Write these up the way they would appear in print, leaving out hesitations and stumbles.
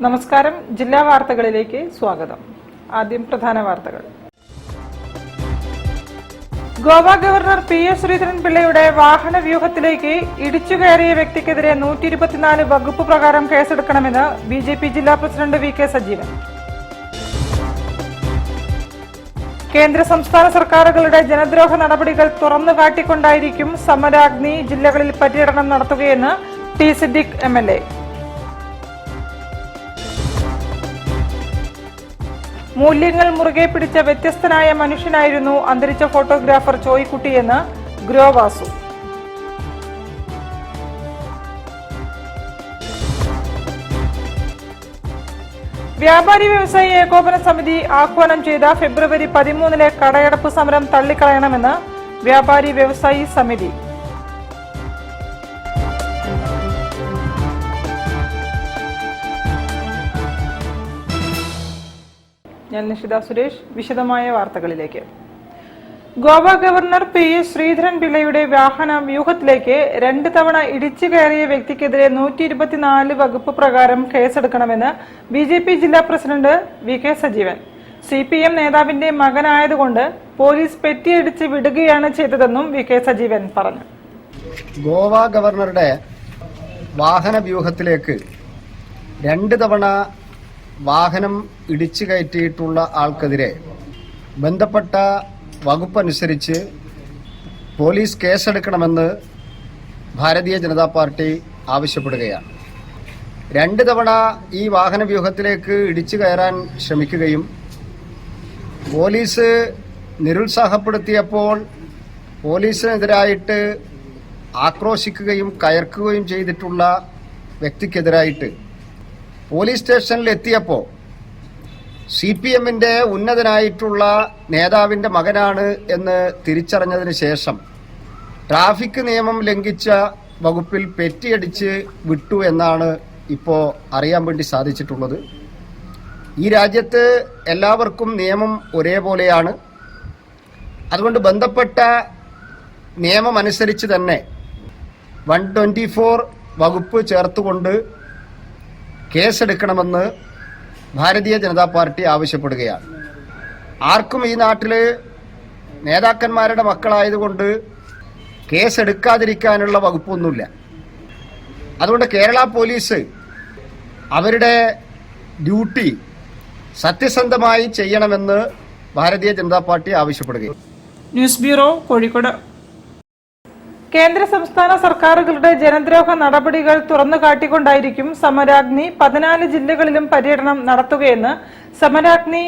നമസ്കാരം. ജില്ലാ വാർത്തകളിലേക്ക് സ്വാഗതം. ആദ്യം പ്രധാന വാർത്തകൾ. ഗോവ ഗവർണർ PS ശ്രീധരൻപിള്ളയുടെ വാഹന വ്യൂഹത്തിലേക്ക് ഇടിച്ചുകയറിയ വ്യക്തിക്കെതിരെ 124 വകുപ്പ് പ്രകാരം കേസെടുക്കണമെന്ന് BJP ജില്ലാ പ്രസിഡന്റ് VK സജീവൻ. കേന്ദ്ര സംസ്ഥാന സർക്കാരുകളുടെ ജനദ്രോഹ നടപടികൾ തുറന്നു കാട്ടിക്കൊണ്ടായിരിക്കും സമരാഗ്നി ജില്ലകളിൽ പര്യടനം നടത്തുകയെന്ന് T സിദ്ദിഖ് MLA. മൂല്യങ്ങൾ മുറുകെ പിടിച്ച വ്യത്യസ്തനായ മനുഷ്യനായിരുന്നു അന്തരിച്ച ഫോട്ടോഗ്രാഫർ ചോയ്ക്കുട്ടിയെന്ന് ഗ്രോവാസു. വ്യാപാരി വ്യവസായി ഏകോപന സമിതി ആഹ്വാനം ചെയ്ത ഫെബ്രുവരി 13 കടയടപ്പ് സമരം തള്ളിക്കളയണമെന്ന് വ്യാപാരി വ്യവസായി സമിതി. ഞാൻ നിഷിത സുരേഷ്. വിശദമായ വാർത്തകളിലേക്ക്. ഗോവ ഗവർണർ PS ശ്രീധരൻപിള്ളയുടെ വാഹന വ്യൂഹത്തിലേക്ക് 2 തവണ ഇടിച്ചു കയറിയ വ്യക്തിക്കെതിരെ 124 വകുപ്പ് പ്രകാരം കേസെടുക്കണമെന്ന് BJP ജില്ലാ പ്രസിഡന്റ് VK സജീവൻ. CPM നേതാവിന്റെ മകനായതുകൊണ്ട് പോലീസ് പെറ്റിയടിച്ച് വിടുകയാണ് ചെയ്തതെന്നും VK സജീവൻ പറഞ്ഞു. ഗോവ ഗവർണറുടെ വാഹന വ്യൂഹത്തിലേക്ക് 2 തവണ വാഹനം ഇടിച്ചു കയറ്റിയിട്ടുള്ള ആൾക്കെതിരെ ബന്ധപ്പെട്ട വകുപ്പനുസരിച്ച് പോലീസ് കേസെടുക്കണമെന്ന് ഭാരതീയ ജനതാ പാർട്ടി ആവശ്യപ്പെടുകയാണ്. 2 തവണ ഈ വാഹന വ്യൂഹത്തിലേക്ക് ഇടിച്ചു കയറാൻ ശ്രമിക്കുകയും പോലീസ് നിരുത്സാഹപ്പെടുത്തിയപ്പോൾ പോലീസിനെതിരായിട്ട് ആക്രോശിക്കുകയും കയർക്കുകയും ചെയ്തിട്ടുള്ള വ്യക്തിക്കെതിരായിട്ട് പോലീസ് സ്റ്റേഷനിൽ എത്തിയപ്പോൾ CPMന്റെ ഉന്നതനായിട്ടുള്ള നേതാവിൻ്റെ മകനാണ് എന്ന് തിരിച്ചറിഞ്ഞതിന് ശേഷം ട്രാഫിക് നിയമം ലംഘിച്ച വകുപ്പിൽ പെറ്റിയടിച്ച് വിട്ടു എന്നാണ് ഇപ്പോൾ അറിയാൻ വേണ്ടി സാധിച്ചിട്ടുള്ളത്. ഈ രാജ്യത്ത് എല്ലാവർക്കും നിയമം ഒരേപോലെയാണ്. അതുകൊണ്ട് ബന്ധപ്പെട്ട നിയമം അനുസരിച്ച് തന്നെ 124 വകുപ്പ് ചേർത്തുകൊണ്ട് കേസെടുക്കണമെന്ന് ഭാരതീയ ജനതാ പാർട്ടി ആവശ്യപ്പെടുകയാണ്. ആർക്കും ഈ നാട്ടിൽ നേതാക്കന്മാരുടെ മക്കളായതുകൊണ്ട് കേസെടുക്കാതിരിക്കാനുള്ള വകുപ്പൊന്നുമില്ല. അതുകൊണ്ട് കേരള പോലീസ് അവരുടെ ഡ്യൂട്ടി സത്യസന്ധമായി ചെയ്യണമെന്ന് ഭാരതീയ ജനതാ പാർട്ടി ആവശ്യപ്പെടുകയാണ്. News bureau, Kozhikode. കേന്ദ്ര സംസ്ഥാന സർക്കാരുകളുടെ ജനദ്രോഹ നടപടികൾ തുറന്നു കാട്ടിക്കൊണ്ടായിരിക്കും സമരാഗ്നി 14 ജില്ലകളിലും പര്യടനം നടത്തുകയെന്ന് സമരാഗ്നി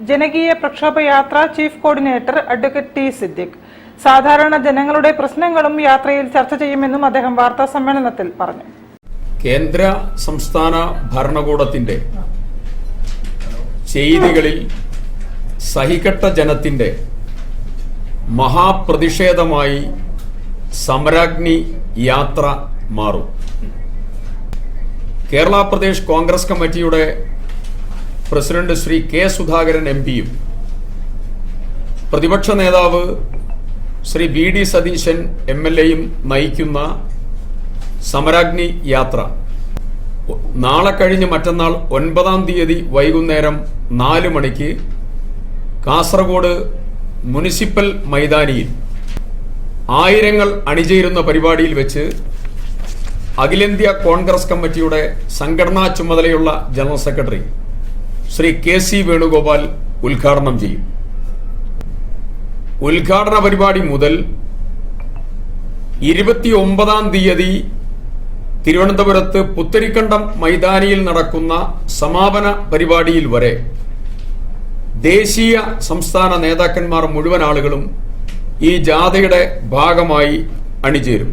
ജനകീയ പ്രക്ഷോഭ യാത്ര chief coordinator advocate T Siddique. സാധാരണ ജനങ്ങളുടെ പ്രശ്നങ്ങളും യാത്രയിൽ ചർച്ച ചെയ്യുമെന്നും അദ്ദേഹം വാർത്താ സമ്മേളനത്തിൽ പറഞ്ഞു. കേന്ദ്ര സംസ്ഥാന ഭരണകൂടത്തിന്റെ ചെയ്തികളിൽ സഹികെട്ട ജനത്തിന്റെ മഹാപ്രതിഷേധമായി സമരാഗ്നി യാത്ര മാറും. കേരള പ്രദേശ് കോൺഗ്രസ് കമ്മിറ്റിയുടെ പ്രസിഡന്റ് ശ്രീ K സുധാകരൻ MPയും പ്രതിപക്ഷ നേതാവ് ശ്രീ VD സതീശൻ MLAയും നയിക്കുന്ന സമരാഗ്നി യാത്ര നാളെ കഴിഞ്ഞ് മറ്റന്നാൾ 9-ാം തീയതി വൈകുന്നേരം 4 മണിക്ക് കാസർഗോഡ് മുനിസിപ്പൽ മൈതാനിയിൽ ആയിരങ്ങൾ അണിചേരുന്ന പരിപാടിയിൽ വെച്ച് അഖിലേന്ത്യാ കോൺഗ്രസ് കമ്മിറ്റിയുടെ സംഘടനാ ചുമതലയുള്ള general secretary Shri KC Venugopal ഉദ്ഘാടനം ചെയ്യും. ഉദ്ഘാടന പരിപാടി മുതൽ 29-ാം തീയതി തിരുവനന്തപുരത്ത് പുത്തരിക്കണ്ടം മൈതാനിയിൽ നടക്കുന്ന സമാപന പരിപാടിയിൽ വരെ ദേശീയ സംസ്ഥാന നേതാക്കന്മാർ മുഴുവൻ ആളുകളും ഈ ജാഥയുടെ ഭാഗമായി അണിചേരും.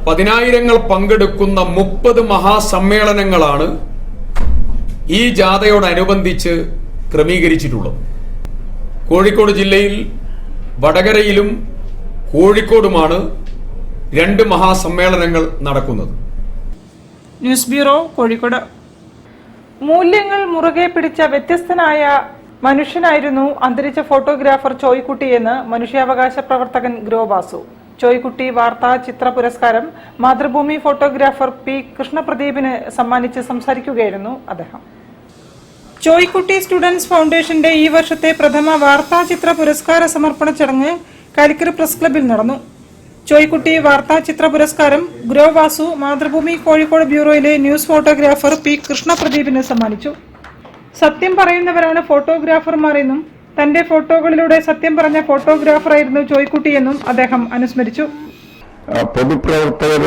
10,000 പങ്കെടുക്കുന്ന 30 മഹാസമ്മേളനങ്ങളാണ് ഈ ജാഥയോടനുബന്ധിച്ച് ക്രമീകരിച്ചിട്ടുള്ളത്. കോഴിക്കോട് ജില്ലയിൽ വടകരയിലും കോഴിക്കോടുമാണ് 2 മഹാസമ്മേളനങ്ങൾ നടക്കുന്നത്. News bureau, Kozhikode. മൂല്യങ്ങൾ മുറുകെ പിടിച്ച വ്യത്യസ്തനായ മനുഷ്യനായിരുന്നു അന്തരിച്ച ഫോട്ടോഗ്രാഫർ ചോയ്ക്കുട്ടിയെന്ന് മനുഷ്യാവകാശ പ്രവർത്തകൻ ഗ്രോവാസു. ചോയ്ക്കുട്ടി വാർത്താ ചിത്ര പുരസ്കാരം മാതൃഭൂമി ഫോട്ടോഗ്രാഫർ പി കൃഷ്ണപ്രദീപിന് സമ്മാനിച്ച് സംസാരിക്കുകയായിരുന്നു അദ്ദേഹം. ചോയ്ക്കുട്ടി സ്റ്റുഡൻസ് ഫൗണ്ടേഷന്റെ ഈ വർഷത്തെ പ്രഥമ വാർത്താ ചിത്ര പുരസ്കാര സമർപ്പണ ചടങ്ങ് കാലിക്കറ്റ് പ്രസ് ക്ലബിൽ നടന്നു. ചോയ്ക്കുട്ടി വാർത്താ ചിത്ര പുരസ്കാരം ഗ്രോവാസു മാതൃഭൂമി കോഴിക്കോട് ബ്യൂറോയിലെ ന്യൂസ് ഫോട്ടോഗ്രാഫർ പി കൃഷ്ണപ്രദീപിന് സമ്മാനിച്ചു. സത്യം പറയുന്നവരാണ് ഫോട്ടോഗ്രാഫർമാർ എന്നും തന്റെ ഫോട്ടോകളിലൂടെ സത്യം പറഞ്ഞ ഫോട്ടോഗ്രാഫറായിരുന്നു ചോയ്ക്കുട്ടിയെന്നും അദ്ദേഹം അനുസ്മരിച്ചു. പൊതുപ്രവർത്തകർ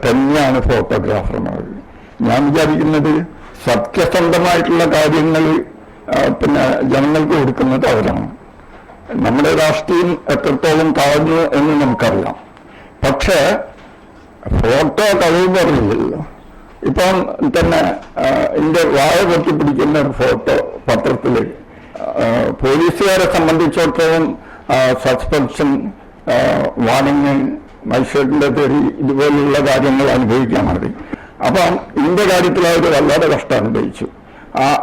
തന്നെയാണ് ഫോട്ടോഗ്രാഫർമാർ. ഞാൻ വിചാരിക്കുന്നത് സത്യസന്ധമായിട്ടുള്ള കാര്യങ്ങൾ ജനങ്ങൾക്ക് കൊടുക്കുന്നത് അവരാണ്. നമ്മുടെ രാഷ്ട്രീയം എത്രത്തോളം താഴ്ന്നു എന്ന് നമുക്കറിയാം. പക്ഷേ ഫോട്ടോ കഴിവ് പറഞ്ഞില്ലല്ലോ. ഇപ്പം തന്നെ എന്റെ വായ പൊട്ടിപ്പിടിക്കുന്ന ഒരു ഫോട്ടോ പത്രത്തിൽ പോലീസുകാരെ സംബന്ധിച്ചിടത്തോളം സസ്പെൻഷൻ, വാണിംഗ്, മജിസ്ട്രേറ്റിന്റെ തെറി ഇതുപോലുള്ള കാര്യങ്ങൾ അനുഭവിക്കാൻ മതി. അപ്പം ഇതിന്റെ കാര്യത്തിൽ അവർ വല്ലാതെ കഷ്ടം അനുഭവിച്ചു.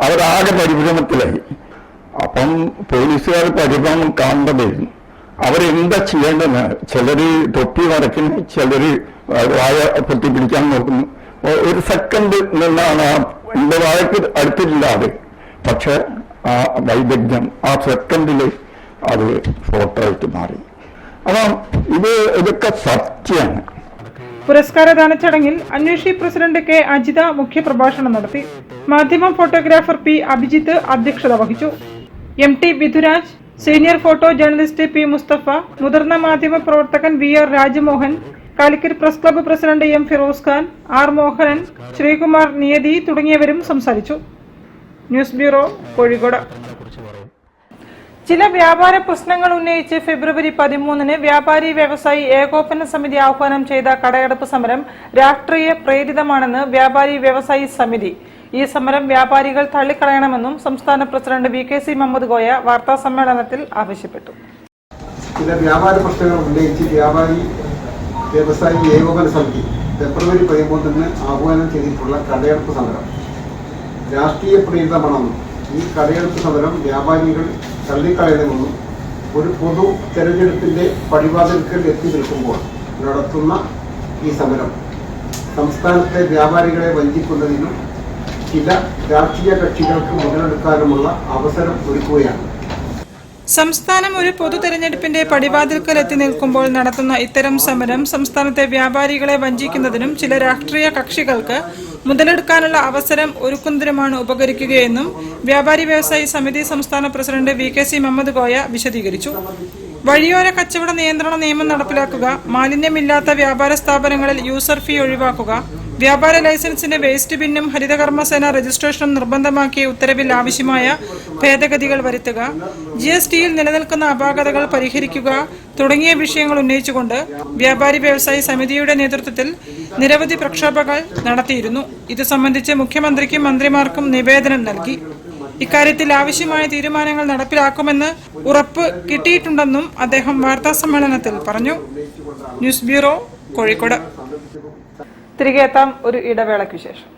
അവരാകെ പരിഭ്രമത്തിലായി. അപ്പം പോലീസുകാർ പരിഭ്രമം കാണേണ്ടതായിരുന്നു. അവരെന്താ ചെയ്യേണ്ടെന്ന് ചിലര് തൊപ്പി മറയ്ക്കുന്നു, ചിലര് വായ പൊട്ടിപ്പിടിക്കാൻ നോക്കുന്നു. ഒരു സെക്കൻഡ് നിന്നാണ് എന്റെ വായക്ക് അടുത്തില്ലാതെ, പക്ഷെ ആ വൈദഗ്ധ്യം ആ സെക്കൻഡില് അത് ഫോട്ടോ ആയിട്ട് മാറി. അപ്പം ഇതൊക്കെ സത്യമാണ്. പുരസ്കാരദാന ചടങ്ങിൽ അന്വേഷി പ്രസിഡന്റ് കെ അജിത മുഖ്യപ്രഭാഷണം നടത്തി. മാധ്യമം ഫോട്ടോഗ്രാഫർ പി അഭിജിത്ത് അധ്യക്ഷത വഹിച്ചു. M T Bidhuraj, senior photo journalist P Mustafa, മുതിർന്ന മാധ്യമ പ്രവർത്തകൻ V R Rajamohan, Calicut press club president M Firoz Khan, R Mohanan, Sreekumar Niyathi തുടങ്ങിയവരും സംസാരിച്ചു. News bureau, Kozhikode. ചില വ്യാപാര പ്രശ്നങ്ങൾ ഉന്നയിച്ച് ഫെബ്രുവരി 13 വ്യാപാരി വ്യവസായി ഏകോപന സമിതി ആഹ്വാനം ചെയ്ത കടയടപ്പ് സമരം രാഷ്ട്രീയ പ്രേരിതമാണെന്ന് വ്യാപാരി വ്യവസായി സമിതി. ഈ സമരം വ്യാപാരികൾ തള്ളിക്കളയണമെന്നും സംസ്ഥാന പ്രസിഡന്റ് VKC മുഹമ്മദ് കോയ വാർത്താ സമ്മേളനത്തിൽ ആവശ്യപ്പെട്ടു. ചില വ്യാപാര പ്രശ്നങ്ങൾ ഉന്നയിച്ച് വ്യാപാരി വ്യവസായി ഏകോപന സമിതി ഫെബ്രുവരി 13 ആഹ്വാനം ചെയ്തിട്ടുള്ള കടയടപ്പ് സമരം രാഷ്ട്രീയ പ്രേരിതമാണെന്നും ഈ കടയടപ്പ് സമരം വ്യാപാരികൾ തള്ളിക്കളയണമെന്നും ഒരു പൊതു തെരഞ്ഞെടുപ്പിന്റെ പടിവാതിൽക്കൽ എത്തി നിൽക്കുമ്പോൾ നടത്തുന്ന ഈ സമരം സംസ്ഥാനത്തെ വ്യാപാരികളെ വഞ്ചിക്കുന്നതിനും ചില രാഷ്ട്രീയ കക്ഷികൾക്ക് മുതലെടുക്കാനുമുള്ള അവസരം ഒരുക്കുകയാണ്. സംസ്ഥാനം ഒരു പൊതു തെരഞ്ഞെടുപ്പിന്റെ പടിവാതിൽക്കൽ എത്തി നിൽക്കുമ്പോൾ നടത്തുന്ന ഇത്തരം സമരം സംസ്ഥാനത്തെ വ്യാപാരികളെ വഞ്ചിക്കുന്നതിനും ചില രാഷ്ട്രീയ കക്ഷികൾക്ക് മുതലെടുക്കാനുള്ള അവസരം ഒരുക്കുന്നതിനുമാണ് ഉപകരിക്കുകയെന്നും വ്യാപാരി വ്യവസായി സമിതി സംസ്ഥാന പ്രസിഡന്റ് VKC മുഹമ്മദ് കോയ വിശദീകരിച്ചു. വഴിയോര കച്ചവട നിയന്ത്രണ നിയമം നടപ്പിലാക്കുക, മാലിന്യമില്ലാത്ത വ്യാപാര സ്ഥാപനങ്ങളിൽ യൂസർ ഫീ ഒഴിവാക്കുക, വ്യാപാര ലൈസൻസിന്റെ വേസ്റ്റ് ബിന്നും ഹരിതകർമ്മസേന രജിസ്ട്രേഷനും നിർബന്ധമാക്കിയ ഉത്തരവിൽ ആവശ്യമായ ഭേദഗതികൾ വരുത്തുക, GSTയിൽ നിലനിൽക്കുന്ന അപാകതകൾ പരിഹരിക്കുക തുടങ്ങിയ വിഷയങ്ങൾ ഉന്നയിച്ചുകൊണ്ട് വ്യാപാരി വ്യവസായി സമിതിയുടെ നേതൃത്വത്തിൽ നിരവധി പ്രക്ഷോഭങ്ങൾ നടത്തിയിരുന്നു. ഇത് സംബന്ധിച്ച് മുഖ്യമന്ത്രിക്കും മന്ത്രിമാർക്കും നിവേദനം നൽകി. ഇക്കാര്യത്തിൽ ആവശ്യമായ തീരുമാനങ്ങൾ നടപ്പിലാക്കുമെന്ന് ഉറപ്പ് കിട്ടിയിട്ടുണ്ടെന്നും അദ്ദേഹം വാർത്താ സമ്മേളനത്തിൽ പറഞ്ഞു. News bureau, Kozhikode. തിരികെ എത്താം ഒരു ഇടവേളയ്ക്ക് ശേഷം.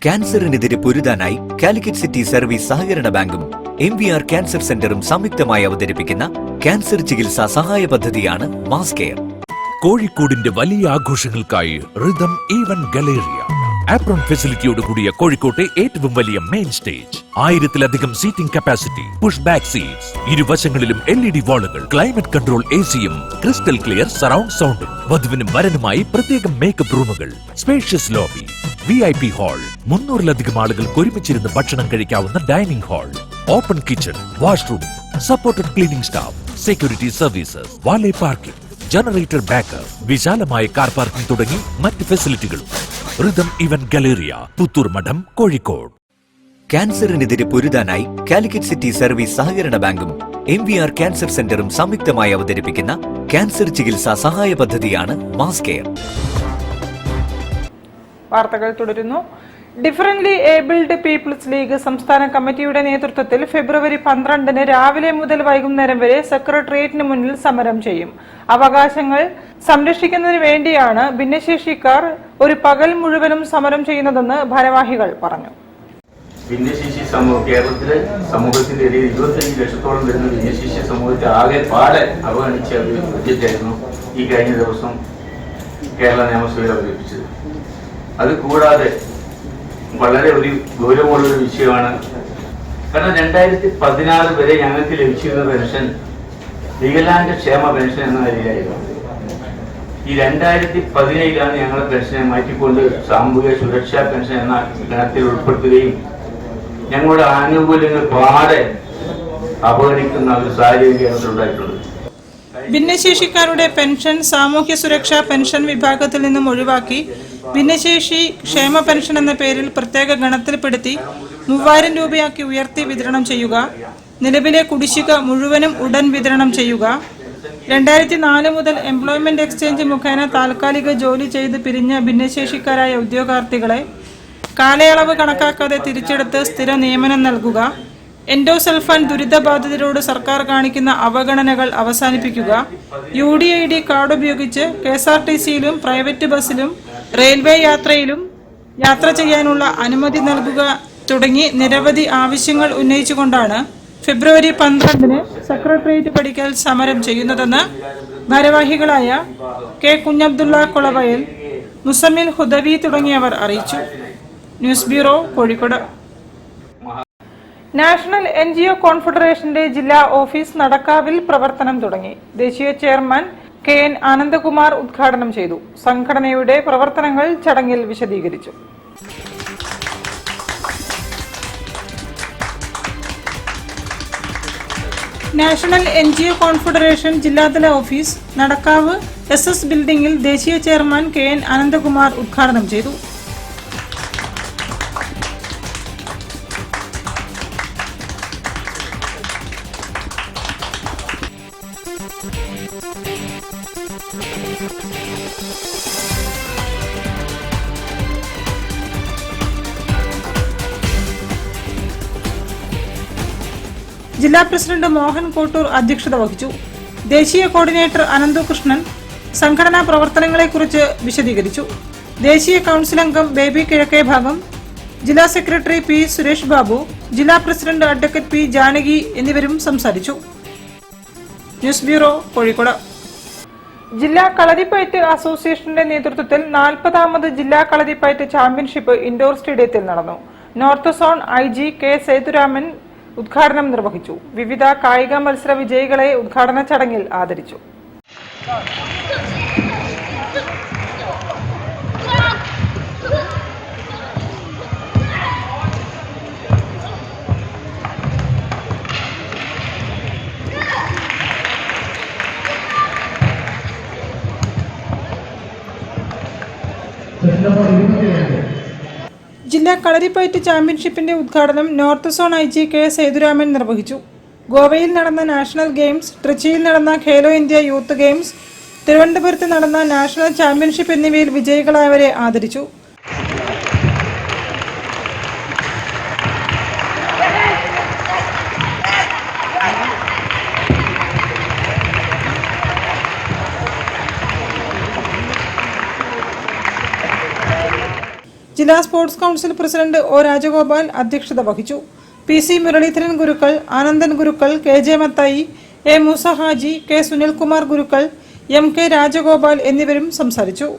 ക്യാൻസറിനെതിരെ പൊരുതാനായി കാലിക്കറ്റ് സിറ്റി സർവീസ് സഹകരണ ബാങ്കും MVR ക്യാൻസർ സെന്ററും സംയുക്തമായി അവതരിപ്പിക്കുന്ന ക്യാൻസർ ചികിത്സാ സഹായ പദ്ധതിയാണ് മാസ് കെയർ. കോഴിക്കോടിന്റെ വലിയ ആഘോഷങ്ങൾക്കായി റിതം ഈവന്റ് ഗലേറിയ ആപ്രോൺ ഫെസിലിറ്റിയോട് കൂടിയ കോഴിക്കോട്ടെ ഏറ്റവും വലിയ മെയിൻ സ്റ്റേജ്, 1000-ലധികം seating capacity, push back seats, ഇരുവശങ്ങളിലും LED വാളുകൾ, ക്ലൈമറ്റ് കൺട്രോൾ AC-യും ക്രിസ്റ്റൽ ക്ലിയർ സറൗണ്ട് സൗണ്ടും, വധുവിനും വരനുമായി പ്രത്യേകം മേക്കപ്പ് റൂമുകൾ, സ്പേഷ്യസ് ലോബി, VIP ഹാൾ, 300-ലധികം ആളുകൾക്ക് ഒരുമിച്ചിരുന്ന് ഭക്ഷണം കഴിക്കാവുന്ന dining hall, open kitchen, washroom, supported cleaning staff, security services, valet parking, generator backup, വിശാലമായ കാർ പാർക്കിംഗ് തുടങ്ങി മറ്റ് ഫെസിലിറ്റികളും. റിതം ഇവന്റ് ഗലേറിയ, പുത്തൂർ മഠം, കോഴിക്കോട്. ക്യാൻസറിനെതിരെ പൊരുതാനായി കാലിക്കറ്റ് സിറ്റി സർവീസ് സഹകരണ ബാങ്കും MVR ക്യാൻസർ സെന്ററും സംയുക്തമായി അവതരിപ്പിക്കുന്ന ക്യാൻസർ ചികിത്സാ സഹായ പദ്ധതിയാണ് മാസ് കെയർ. വാർത്തകൾ തുടരുന്നു. ഡിഫറൻറ്റ്ലി ഏബിൾഡ് പീപ്പിൾസ് ലീഗ് സംസ്ഥാന കമ്മിറ്റിയുടെ നേതൃത്വത്തിൽ ഫെബ്രുവരി 12 രാവിലെ മുതൽ വൈകുന്നേരം വരെ സെക്രട്ടേറിയറ്റിന് മുന്നിൽ സമരം ചെയ്യും. അവകാശങ്ങൾ സംരക്ഷിക്കുന്നതിന് വേണ്ടിയാണ് ഭിന്നശേഷിക്കാർ ഒരു പകൽ മുഴുവനും സമരം ചെയ്യുന്നതെന്ന് ഭാരവാഹികൾ പറഞ്ഞു. ഭിന്നശേഷി കേരളത്തിലെ സമൂഹത്തിന്റെ ഇടയിൽ 25 ലക്ഷത്തോളം വരുന്ന ഭിന്നശേഷി സമൂഹത്തെ ആകെ പാടെ അവഗണിച്ച ഒരു ബഡ്ജറ്റായിരുന്നു ഈ കഴിഞ്ഞ ദിവസം കേരള നിയമസഭയിൽ അവതരിപ്പിച്ചത്. അത് കൂടാതെ വളരെ ഒരു ഗൗരവമുള്ളൊരു വിഷയമാണ്. കാരണം 2016 വരെ ഞങ്ങൾക്ക് ലഭിച്ചിരുന്ന പെൻഷൻ വികലാംഗ ക്ഷേമ പെൻഷൻ എന്ന നിലയിലായിരുന്നു. ഈ 2017 ഞങ്ങളുടെ പെൻഷനെ മാറ്റിക്കൊണ്ട് സാമൂഹിക സുരക്ഷാ പെൻഷൻ എന്ന ഗണത്തിൽ ഉൾപ്പെടുത്തുകയും ഞങ്ങളുടെ ആനുകൂല്യങ്ങൾ പാടെ അവഗണിക്കുന്ന ഒരു സാഹചര്യം കേരളത്തിലുണ്ടായിട്ടുണ്ട്. ഭിന്നശേഷിക്കാരുടെ പെൻഷൻ സാമൂഹ്യ സുരക്ഷാ പെൻഷൻ വിഭാഗത്തിൽ നിന്നും ഒഴിവാക്കി ഭിന്നശേഷി ക്ഷേമ പെൻഷൻ എന്ന പേരിൽ പ്രത്യേക ഗണത്തിൽപ്പെടുത്തി 3000 രൂപയാക്കി ഉയർത്തി വിതരണം ചെയ്യുക. നിലവിലെ കുടിശ്ശിക മുഴുവനും ഉടൻ വിതരണം ചെയ്യുക. 2004 മുതൽ എംപ്ലോയ്മെന്റ് എക്സ്ചേഞ്ച് മുഖേന താൽക്കാലിക ജോലി ചെയ്ത് പിരിഞ്ഞ ഭിന്നശേഷിക്കാരായ ഉദ്യോഗാർത്ഥികളെ കാലയളവ് കണക്കാക്കാതെ തിരിച്ചെടുത്ത് സ്ഥിര നിയമനം നൽകുക. എൻഡോസൾഫാൻ ദുരിതബാധിതരോട് സർക്കാർ കാണിക്കുന്ന അവഗണനകൾ അവസാനിപ്പിക്കുക. UDID കാർഡ് ഉപയോഗിച്ച് KSRTCയിലും പ്രൈവറ്റ് ബസ്സിലും റെയിൽവേ യാത്രയിലും യാത്ര ചെയ്യാനുള്ള അനുമതി നൽകുക തുടങ്ങി നിരവധി ആവശ്യങ്ങൾ ഉന്നയിച്ചുകൊണ്ടാണ് ഫെബ്രുവരി 12 സെക്രട്ടേറിയറ്റ് പടിക്കൽ സമരം ചെയ്യുന്നതെന്ന് ഭാരവാഹികളായ K. കുഞ്ഞബ്ദുള്ള കുളവയൽ, മുസമ്മിൽ ഹുദവി തുടങ്ങിയവർ അറിയിച്ചു. News bureau, Kozhikode. National NGO കോൺഫെഡറേഷന്റെ ജില്ലാ ഓഫീസ് നടക്കാവിൽ പ്രവർത്തനം തുടങ്ങി. ദേശീയ ചെയർമാൻ KN ആനന്ദകുമാർ ഉദ്ഘാടനം ചെയ്തു. സംഘടനയുടെ പ്രവർത്തനങ്ങൾ ചടങ്ങിൽ വിശദീകരിച്ചു. നാഷണൽ NGO കോൺഫെഡറേഷൻ ജില്ലാതല ഓഫീസ് നടക്കാവ് SS ബിൽഡിംഗിൽ ദേശീയ ചെയർമാൻ KN ആനന്ദകുമാർ ഉദ്ഘാടനം ചെയ്തു. ജില്ലാ പ്രസിഡന്റ് മോഹൻ കോട്ടൂർ അധ്യക്ഷത വഹിച്ചു. ദേശീയ കോർഡിനേറ്റർ അനന്തു കൃഷ്ണൻ സംഘടനാ പ്രവർത്തനങ്ങളെക്കുറിച്ച് വിശദീകരിച്ചു. ദേശീയ കൌൺസിൽ അംഗം ബേബി കിഴക്കേ ഭാഗം, ജില്ലാ സെക്രട്ടറി P. സുരേഷ് ബാബു, ജില്ലാ പ്രസിഡന്റ് അഡ്വക്കേറ്റ് P. ജാനകി എന്നിവരും സംസാരിച്ചു. News bureau, Kozhikode. ജില്ലാ കളരിപ്പയറ്റ് അസോസിയേഷന്റെ നേതൃത്വത്തിൽ 40ാമത് ജില്ലാ കളരിപ്പയറ്റ് ചാമ്പ്യൻഷിപ്പ് ഇൻഡോർ സ്റ്റേഡിയത്തിൽ നടന്നു. North zone IG K. Sethuraman ഉദ്ഘാടനം നിർവഹിച്ചു. വിവിധ കായിക മത്സര വിജയികളെ ഉദ്ഘാടന ചടങ്ങിൽ ആദരിച്ചു. ജില്ലാ കളരിപ്പയറ്റ് ചാമ്പ്യൻഷിപ്പിന്റെ ഉദ്ഘാടനം north zone IG K. Sethuraman നിർവഹിച്ചു. ഗോവയിൽ നടന്ന നാഷണൽ ഗെയിംസ്, ട്രിച്ചിയിൽ നടന്ന ഖേലോ ഇന്ത്യ യൂത്ത് ഗെയിംസ്, തിരുവനന്തപുരത്ത് നടന്ന നാഷണൽ ചാമ്പ്യൻഷിപ്പ് എന്നിവയിൽ വിജയികളായവരെ ആദരിച്ചു. ജില്ലാ sports council president O. Rajagopal അധ്യക്ഷത വഹിച്ചു. PC. Muraleedharan Gurukkal, Anandan Gurukkal, KJ Mathai, A. Musa Haji, K. Sunilkumar Gurukkal, MK. Rajagopal എന്നിവരും സംസാരിച്ചു.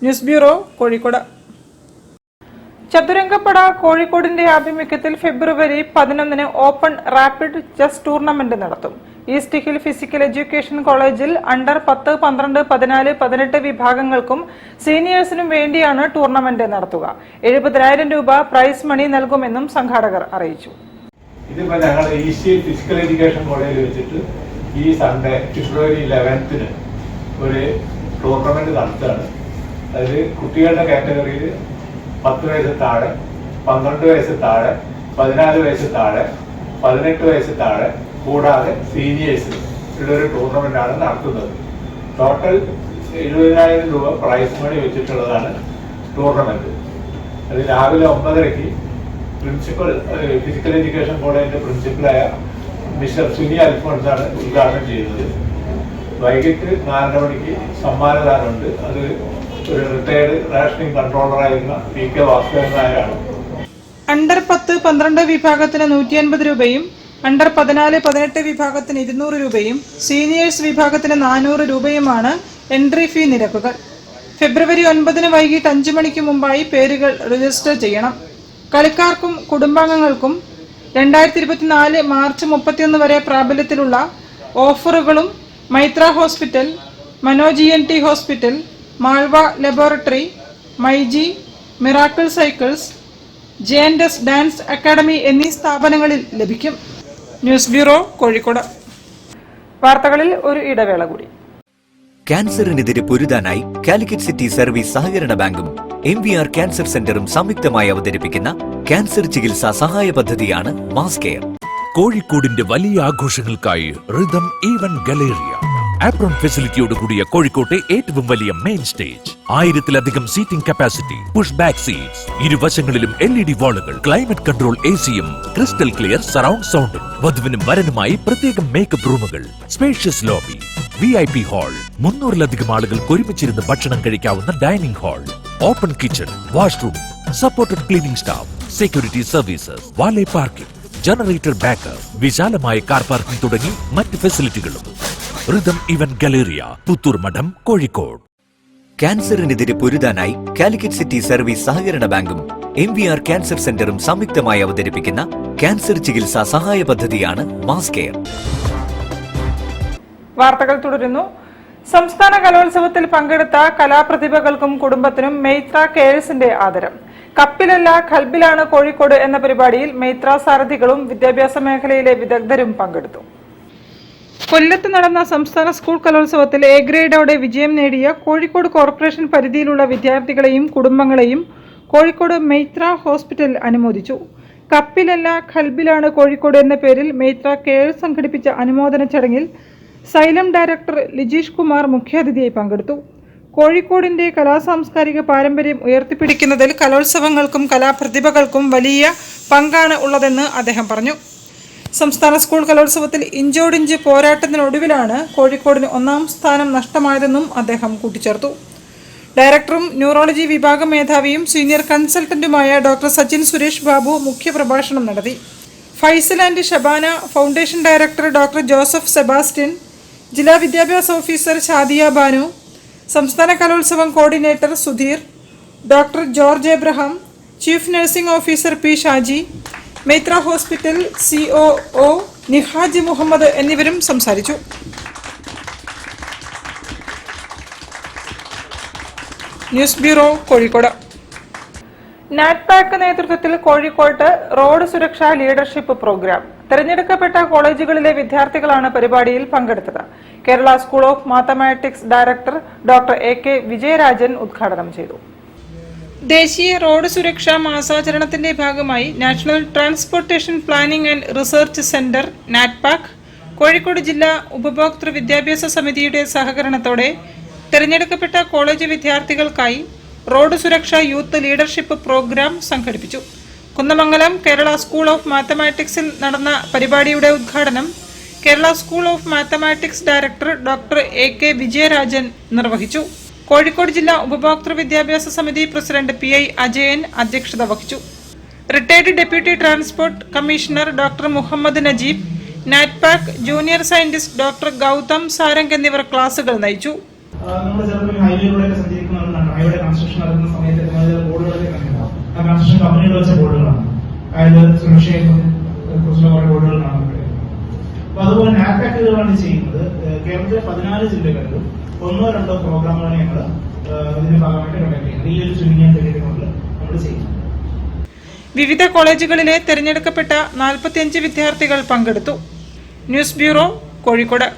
News bureau, Kozhikode. ചതുരംഗപ്പട കോഴിക്കോടിന്റെ ആഭിമുഖ്യത്തിൽ ഫെബ്രുവരി 11 ഓപ്പൺ റാപ്പിഡ് ചെസ് ടൂർണമെന്റ് നടത്തും. ഈസ്റ്റ് ഹിൽ ഫിസിക്കൽ എഡ്യൂക്കേഷൻ കോളേജിൽ അണ്ടർ 10, 12, 14, 18 വിഭാഗങ്ങൾക്കും സീനിയേഴ്സിനും വേണ്ടിയാണ് ടൂർണമെന്റ് നടത്തുക. 70,000 രൂപ പ്രൈസ് മണി നൽകുമെന്നും സംഘാടകർ അറിയിച്ചു. ഇതിപ്പോ ഞങ്ങൾ ഈസ്റ്റ് ഹിൽ ഫിസിക്കൽ എഡ്യൂക്കേഷൻ കോളേജിൽ വെച്ചിട്ട് ഈ സൺഡേ ഫെബ്രുവരി 11 ഒരു ടൂർണമെന്റ് നടത്തുകയാണ്. അതിൽ കുട്ടികളുടെ കാറ്റഗറിയിൽ 10 വയസ്സ് താഴെ, 12 വയസ്സ് താഴെ, 14 വയസ്സ് താഴെ, 18 വയസ്സ് താഴെ കൂടാതെ സീനിയേഴ്സ് ഉള്ളൊരു ടൂർണമെന്റാണ് നടത്തുന്നത്. ടോട്ടൽ 70,000 രൂപ പ്രൈസ് മണി വെച്ചിട്ടുള്ളതാണ് ടൂർണമെന്റ്. അത് രാവിലെ 9:30 പ്രിൻസിപ്പൽ ഫിസിക്കൽ എഡ്യൂക്കേഷൻ കോളേജിന്റെ പ്രിൻസിപ്പലായ മിസ്റ്റർ സുനി അൽഫോൺസാണ് ഉദ്ഘാടനം ചെയ്യുന്നത്. വൈകിട്ട് 4:30 മണിക്ക് സമ്മാനദാനമുണ്ട്. അത് ഒരു റിട്ടയർഡ് റേഷനിംഗ് കൺട്രോളറായിരുന്ന PK വാസുദേവൻ നായരാണ്. അണ്ടർ 10, 12 വിഭാഗത്തിന് 150 രൂപയും അണ്ടർ 14, 18 വിഭാഗത്തിന് 200 രൂപയും സീനിയേഴ്സ് വിഭാഗത്തിന് 400 രൂപയുമാണ് എൻട്രി ഫീ നിരക്കുകൾ. ഫെബ്രുവരി 9 വൈകിട്ട് 5 മണിക്ക് മുമ്പായി പേരുകൾ രജിസ്റ്റർ ചെയ്യണം. കളിക്കാർക്കും കുടുംബാംഗങ്ങൾക്കും 2024 മാർച്ച് 31 വരെ പ്രാബല്യത്തിലുള്ള ഓഫറുകളും Maitra hospital, Manoj ENT hospital, Malwa laboratory, myG, miracle cycles, JNS dance academy എന്നീ സ്ഥാപനങ്ങളിൽ ലഭിക്കും. News bureau, Kozhikode. വാർത്തകളിൽ ഒരു ഇടവേള കൂടി. ക്യാൻസറിനെതിരെ പൊരുതാനായി കാലിക്കറ്റ് സിറ്റി സർവീസ് സഹകരണ ബാങ്കും MVR ക്യാൻസർ സെന്ററും സംയുക്തമായി അവതരിപ്പിക്കുന്ന ക്യാൻസർ ചികിത്സാ സഹായ പദ്ധതിയാണ് മാസ് കെയർ. കോഴിക്കോടിന്റെ വലിയ ആഘോഷങ്ങൾക്കായി റിതം ഈവന്റ് ഗലേറിയ ആപ്രോൺ ഫെസിലിറ്റിയോട് കൂടിയ കോഴിക്കോട്ടെ ഏറ്റവും വലിയ മെയിൻ സ്റ്റേജ്, 1000-ലധികം seating capacity, push back seats, ഇരുവശങ്ങളിലും LED വാളുകൾ, ക്ലൈമറ്റ് കൺട്രോൾ ACയും, ക്രിസ്റ്റൽ ക്ലിയർ സറൗണ്ട് സൗണ്ടും, വധുവിനും വരനുമായി പ്രത്യേകം മേക്കപ്പ് റൂമുകൾ, സ്പേഷ്യസ് ലോബി, VIP ഹാൾ, 300-ലധികം ആളുകൾക്ക് ഒരുമിച്ചിരുന്ന് ഭക്ഷണം കഴിക്കാവുന്ന dining hall, open kitchen, washroom, supported cleaning staff, security services, valet parking, generator backup, വിശാലമായ കാർ പാർക്കിംഗ് തുടങ്ങി മറ്റ് ഫെസിലിറ്റികളും. റിതം ഇവന്റ് ഗലേറിയ, പുത്തൂർ മഠം, കോഴിക്കോട്. ക്യാൻസറിനെതിരെ പൊരുതാനായി കാലിക്കറ്റ് സിറ്റി സർവീസ് സഹകരണ ബാങ്കും MVR ക്യാൻസർ സെന്ററും സംയുക്തമായി അവതരിപ്പിക്കുന്ന ക്യാൻസർ ചികിത്സാ സഹായ പദ്ധതിയാണ് മാസ് കെയർ. വാർത്തകൾ തുടരുന്നു. സംസ്ഥാന കലോത്സവത്തിൽ പങ്കെടുത്ത കലാപ്രതിഭകൾക്കും കുടുംബത്തിനും മൈത്ര കെയേഴ്സിന്റെ ആദരം. കപ്പിലല്ല ഖൽബിലാണ് കോഴിക്കോട് എന്ന പരിപാടിയിൽ മൈത്ര സാരഥികളും വിദ്യാഭ്യാസ മേഖലയിലെ വിദഗ്ധരും പങ്കെടുത്തു. കൊല്ലത്ത് നടന്ന സംസ്ഥാന സ്കൂൾ കലോത്സവത്തിൽ A ഗ്രേഡോടെ വിജയം നേടിയ കോഴിക്കോട് കോർപ്പറേഷൻ പരിധിയിലുള്ള വിദ്യാർത്ഥികളെയും കുടുംബങ്ങളെയും കോഴിക്കോട് മൈത്ര ഹോസ്പിറ്റൽ അനുമോദിച്ചു. കപ്പിലല്ല ഖൽബിലാണ് കോഴിക്കോട് എന്ന പേരിൽ മൈത്ര കെയേഴ്സ് സംഘടിപ്പിച്ച അനുമോദന ചടങ്ങിൽ സൈലം ഡയറക്ടർ ലിജീഷ് കുമാർ മുഖ്യാതിഥിയായി പങ്കെടുത്തു. കോഴിക്കോടിന്റെ കലാസാംസ്കാരിക പാരമ്പര്യം ഉയർത്തിപ്പിടിക്കുന്നതിൽ കലോത്സവങ്ങൾക്കും കലാപ്രതിഭകൾക്കും വലിയ പങ്കാണ് ഉള്ളതെന്ന് അദ്ദേഹം പറഞ്ഞു. സംസ്ഥാന സ്കൂൾ കലോത്സവത്തിൽ ഇഞ്ചോടിഞ്ച് പോരാട്ടത്തിനൊടുവിലാണ് കോഴിക്കോടിന് 1ാം സ്ഥാനം നഷ്ടമായതെന്നും അദ്ദേഹം കൂട്ടിച്ചേർത്തു. ഡയറക്ടറും ന്യൂറോളജി വിഭാഗ മേധാവിയും സീനിയർ കൺസൾട്ടന്റുമായ ഡോക്ടർ സച്ചിൻ സുരേഷ് ബാബു മുഖ്യപ്രഭാഷണം നടത്തി. Faisal and Shabana foundation director doctor Joseph Sebastian, ജില്ലാ വിദ്യാഭ്യാസ ഓഫീസർ ഷാദിയ ബാനു, സംസ്ഥാന Kalolsavam coordinator Sudheer, doctor George Abraham, chief nursing officer P Shaji, Maitra hospital COO Nihaj Muhammad എന്നിവരും സംസാരിച്ചു. News bureau, Kozhikode. നാറ്റ്പാക്ക് നേതൃത്വത്തിൽ കോഴിക്കോട്ട് റോഡ് സുരക്ഷാ ലീഡർഷിപ്പ് പ്രോഗ്രാം. തെരഞ്ഞെടുക്കപ്പെട്ട കോളേജുകളിലെ വിദ്യാർത്ഥികളാണ് പരിപാടിയിൽ പങ്കെടുത്തത്. Kerala school of mathematics director doctor AK Vijayarajan ഉദ്ഘാടനം ചെയ്തു. ദേശീയ റോഡ് സുരക്ഷാ മാസാചരണത്തിന്റെ ഭാഗമായി national transportation planning and research centre NATPAC Kozhikode ജില്ലാ ഉപഭോക്തൃ വിദ്യാഭ്യാസ സമിതിയുടെ സഹകരണത്തോടെ തെരഞ്ഞെടുക്കപ്പെട്ട കോളേജ് വിദ്യാർത്ഥികൾക്കായി റോഡ് സുരക്ഷാ യൂത്ത് ലീഡർഷിപ്പ് പ്രോഗ്രാം സംഘടിപ്പിച്ചു. കുന്നമംഗലം കേരള സ്കൂൾ ഓഫ് മാത്തമാറ്റിക്സിൽ നടന്ന പരിപാടിയുടെ ഉദ്ഘാടനം Kerala school of mathematics director doctor AK Vijayarajan നിർവഹിച്ചു. കോഴിക്കോട് ജില്ലാ ഉപഭോക്തൃ വിദ്യാഭ്യാസ സമിതി പ്രസിഡന്റ് PI അജയൻ അധ്യക്ഷത വഹിച്ചു. Retired deputy transport commissioner doctor Muhammad Najeeb, NATPAC junior scientist doctor Gautham Sarang എന്നിവർ ക്ലാസുകൾ നയിച്ചു. നമ്മുടെ ചിലപ്പോൾ ഹൈവേയിലൂടെ സഞ്ചരിക്കുന്ന ഹൈവേയുടെ കൺസ്ട്രക്ഷൻ നടക്കുന്ന സമയത്ത് ബോർഡുകളൊക്കെ കണ്ടിട്ടുണ്ടാവും. കൺസ്ട്രക്ഷൻ കമ്പനികൾ വെച്ച ബോർഡുകളാണ്. അതായത് സുരക്ഷയെ കുറിച്ചുള്ള കുറെ ബോർഡുകൾ കാണാൻ കഴിയും. അപ്പൊ അതുപോലെ നാപ്പാക് ഇതാണ് ചെയ്യുന്നത്. കേരളത്തിലെ 14 ജില്ലകളിലും 1-2 പ്രോഗ്രാമുകളാണ് ഞങ്ങൾ ഇതിന്റെ ഭാഗമായിട്ട് കണ്ടക്ട് ചെയ്യുന്നത്. ഈ ഒരു ചുരുങ്ങിയ പീരീഡ് കൊണ്ട് നമ്മൾ ചെയ്യുന്നത്. വിവിധ കോളേജുകളിലെ തിരഞ്ഞെടുക്കപ്പെട്ട 45 വിദ്യാർത്ഥികൾ പങ്കെടുത്തു. News bureau, Kozhikode.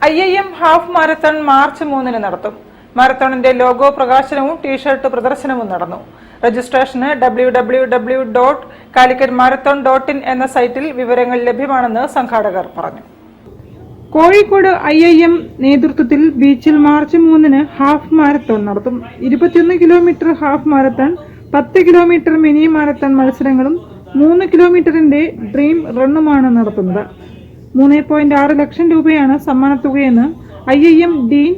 IIM half marathon March 3 നടത്തും. മാരത്തോണിന്റെ ലോഗോ പ്രകാശനവും ടീഷർട്ട് പ്രദർശനവും നടന്നു. രജിസ്ട്രേഷന് www.calicut.marathon.in എന്ന സൈറ്റിൽ വിവരങ്ങൾ ലഭ്യമാണെന്ന് സംഘാടകർ പറഞ്ഞു. കോഴിക്കോട് IIM നേതൃത്വത്തിൽ ബീച്ചിൽ മാർച്ച് 3 ഹാഫ് മാരത്തോൺ നടത്തും. 21 kilometre half marathon, 10 kilometre mini marathon മത്സരങ്ങളും 3 കിലോമീറ്ററിന്റെ ഡ്രീം റണ്ണുമാണ് നടത്തുന്നത്. 3.6 ലക്ഷം രൂപയാണ് സമ്മാനത്തുകയെന്ന് IIM ഡീൻ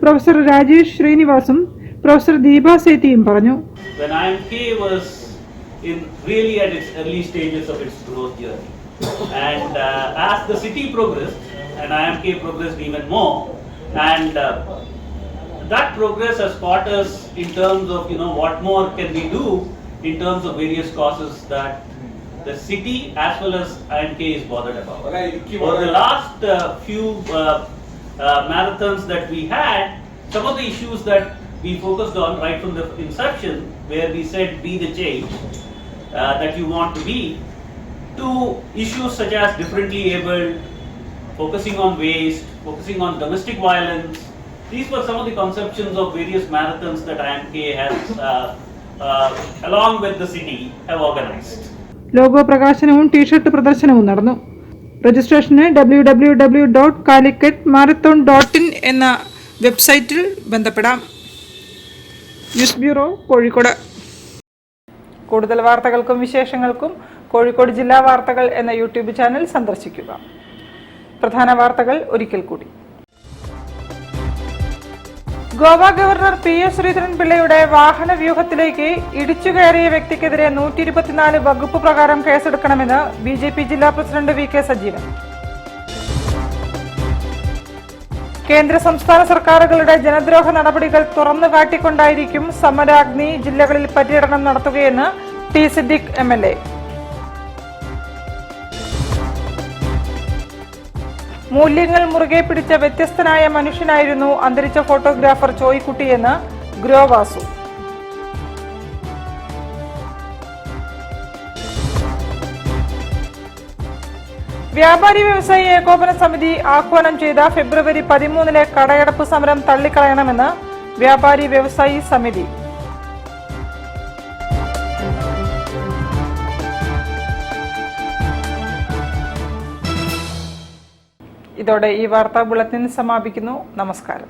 പ്രൊഫസർ രാജേഷ് ശ്രീനിവാസും പ്രൊഫസർ ദീപ സേത്തിയും പറഞ്ഞു. When IMK was really at its early stages of its growth journey, and as the city progressed and IMK progressed even more, and that progress has taught us in terms of what more can we do in terms of various causes that the city as well as IMK is bothered about. For the last few marathons that we had, some of the issues that we focused on right from the inception, where we said be the change that you want to be, to issues such as differently abled, focusing on waste, focusing on domestic violence. These were some of the conceptions of various marathons that IMK has, along with the city, have organized. Logo പ്രകാശനവും T shirt പ്രദർശനവും നടന്നു. Registration www.calicut.marathon.in എന്ന വെബ്സൈറ്റിൽ ബന്ധപ്പെടാം. News bureau, Kozhikode. കൂടുതൽ വാർത്തകൾക്കും വിശേഷങ്ങൾക്കും കോഴിക്കോട് ജില്ലാ വാർത്തകൾ എന്ന യൂട്യൂബ് ചാനൽ സന്ദർശിക്കുക. പ്രധാന വാർത്തകൾ ഒരിക്കൽ കൂടി. ഗോവ ഗവർണർ PS ശ്രീധരൻപിള്ളയുടെ വാഹന വ്യൂഹത്തിലേക്ക് ഇടിച്ചുകയറിയ വ്യക്തിക്കെതിരെ 124 വകുപ്പ് പ്രകാരം കേസെടുക്കണമെന്ന് BJP ജില്ലാ പ്രസിഡന്റ് VK സജീവൻ. കേന്ദ്ര സംസ്ഥാന സർക്കാരുകളുടെ ജനദ്രോഹ നടപടികൾ തുറന്നു കാട്ടിക്കൊണ്ടായിരിക്കും സമരാഗ്നി ജില്ലകളിൽ പര്യടനം നടത്തുകയെന്ന് T സിദ്ദിഖ് MLA. മൂല്യങ്ങൾ മുറുകെ പിടിച്ച വ്യത്യസ്തനായ മനുഷ്യനായിരുന്നു അന്തരിച്ച ഫോട്ടോഗ്രാഫർ ചോയ്ക്കുട്ടിയെന്ന് ഗ്രോവാസു. വ്യാപാരി വ്യവസായി ഏകോപന സമിതി ആഹ്വാനം ചെയ്ത ഫെബ്രുവരി 13 കടയടപ്പ് സമരം തള്ളിക്കളയണമെന്ന് വ്യാപാരി വ്യവസായി സമിതി. ഇതോടെ ഈ വാർത്താ ബുള്ളറ്റിൻ സമാപിക്കുന്നു. നമസ്കാരം.